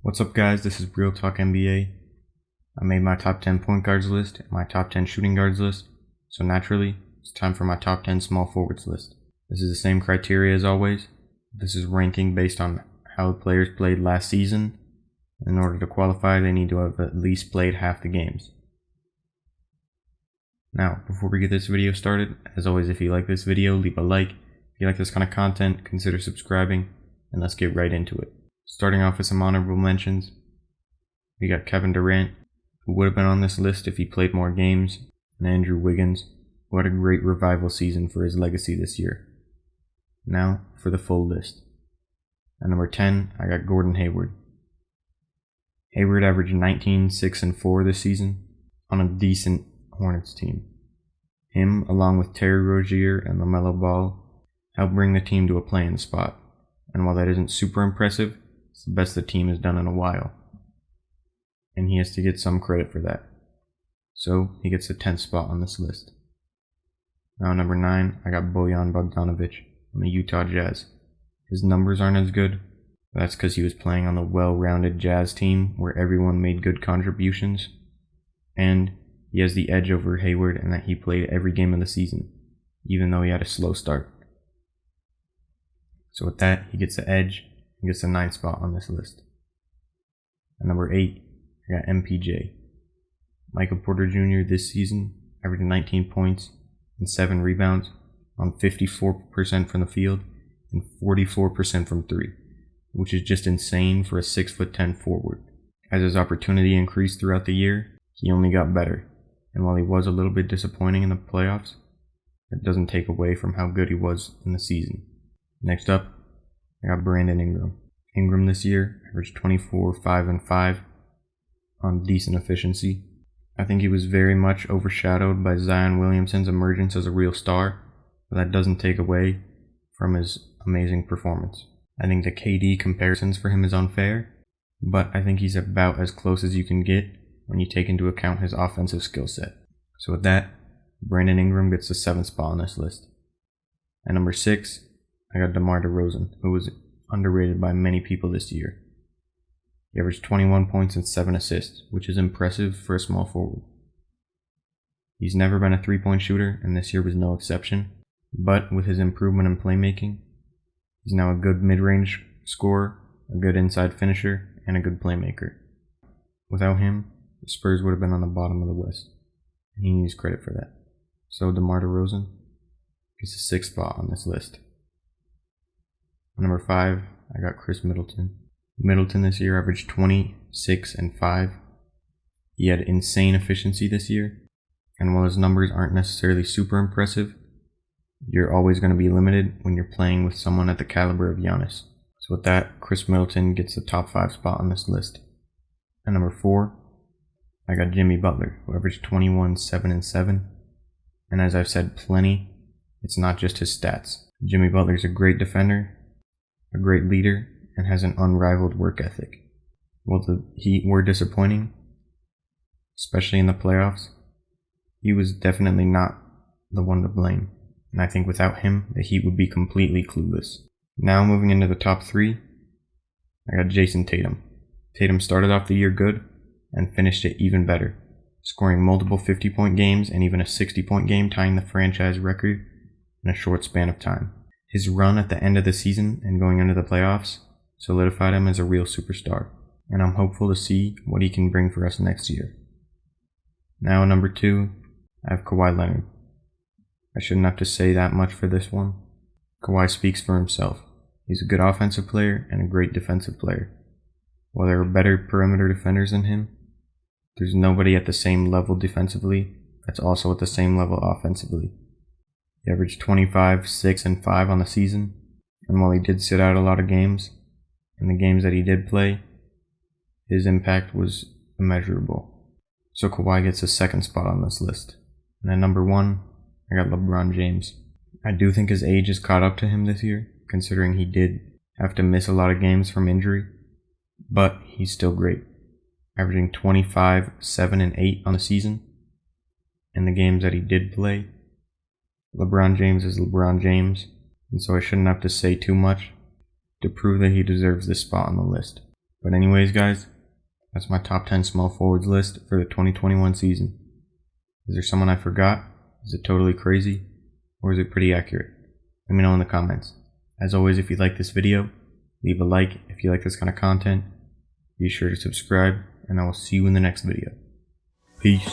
What's up, guys? This is Real Talk NBA. I made my top 10 point guards list and my top 10 shooting guards list, so naturally, it's time for my top 10 small forwards list. This is the same criteria as always. This is ranking based on how the players played last season. In order to qualify, they need to have at least played half the games. Now, before we get this video started, as always, if you like this video, leave a like. If you like this kind of content, consider subscribing, and let's get right into it. Starting off with some honorable mentions, we got Kevin Durant, who would have been on this list if he played more games, and Andrew Wiggins, who had a great revival season for his legacy this year. Now, for the full list. At number 10, I got Gordon Hayward. Hayward averaged 19, 6, and 4 this season on a decent Hornets team. Him, along with Terry Rozier and LaMelo Ball, helped bring the team to a play-in spot, and while that isn't super impressive, it's the best the team has done in a while, and he has to get some credit for that. So he gets the 10th spot on this list. Now at number 9, I got Bojan Bogdanovic on the Utah Jazz. His numbers aren't as good, but that's because he was playing on the well-rounded Jazz team where everyone made good contributions, and he has the edge over Hayward in that he played every game of the season, even though he had a slow start. So with that, he gets the edge and gets the 9th spot on this list. At number 8, I got MPJ. Michael Porter Jr. this season averaged 19 points and 7 rebounds on 54% from the field and 44% from 3, which is just insane for a 6'10" forward. As his opportunity increased throughout the year, he only got better, and while he was a little bit disappointing in the playoffs, it doesn't take away from how good he was in the season. Next up, I got Brandon Ingram. Ingram this year averaged 24, 5, and 5 on decent efficiency. I think he was very much overshadowed by Zion Williamson's emergence as a real star, but that doesn't take away from his amazing performance. I think the KD comparisons for him is unfair, but I think he's about as close as you can get when you take into account his offensive skill set. So with that, Brandon Ingram gets the 7th spot on this list. At number 6, I got DeMar DeRozan, who was underrated by many people this year. He averaged 21 points and 7 assists, which is impressive for a small forward. He's never been a three-point shooter, and this year was no exception, but with his improvement in playmaking, he's now a good mid-range scorer, a good inside finisher, and a good playmaker. Without him, the Spurs would have been on the bottom of the West, and he needs credit for that. So DeMar DeRozan gets the 6th spot on this list. Number 5, I got Chris Middleton. Middleton this year averaged 20, 6, and 5. He had insane efficiency this year, and while his numbers aren't necessarily super impressive, you're always going to be limited when you're playing with someone at the caliber of Giannis. So with that, Chris Middleton gets the top 5 spot on this list. At number 4, I got Jimmy Butler, who averaged 21, 7, and 7. And as I've said plenty, it's not just his stats. Jimmy Butler's a great defender, a great leader, and has an unrivaled work ethic. While the Heat were disappointing, especially in the playoffs, he was definitely not the one to blame, and I think without him, the Heat would be completely clueless. Now moving into the top 3, I got Jason Tatum. Tatum started off the year good and finished it even better, scoring multiple 50-point games and even a 60-point game, tying the franchise record in a short span of time. His run at the end of the season and going into the playoffs solidified him as a real superstar, and I'm hopeful to see what he can bring for us next year. Now at number 2, I have Kawhi Leonard. I shouldn't have to say that much for this one. Kawhi speaks for himself. He's a good offensive player and a great defensive player. While there are better perimeter defenders than him, there's nobody at the same level defensively that's also at the same level offensively. He averaged 25, 6, and 5 on the season, and while he did sit out a lot of games, in the games that he did play, his impact was immeasurable. So Kawhi gets a 2nd spot on this list. And at number 1, I got LeBron James. I do think his age has caught up to him this year, considering he did have to miss a lot of games from injury, but he's still great, averaging 25, 7, and 8 on the season. In the games that he did play, LeBron James is LeBron James, and so I shouldn't have to say too much to prove that he deserves this spot on the list. But anyways, guys, that's my top 10 small forwards list for the 2021 season. Is there someone I forgot? Is it totally crazy? Or is it pretty accurate? Let me know in the comments. As always, if you like this video, leave a like. If you like this kind of content, be sure to subscribe, and I will see you in the next video. Peace.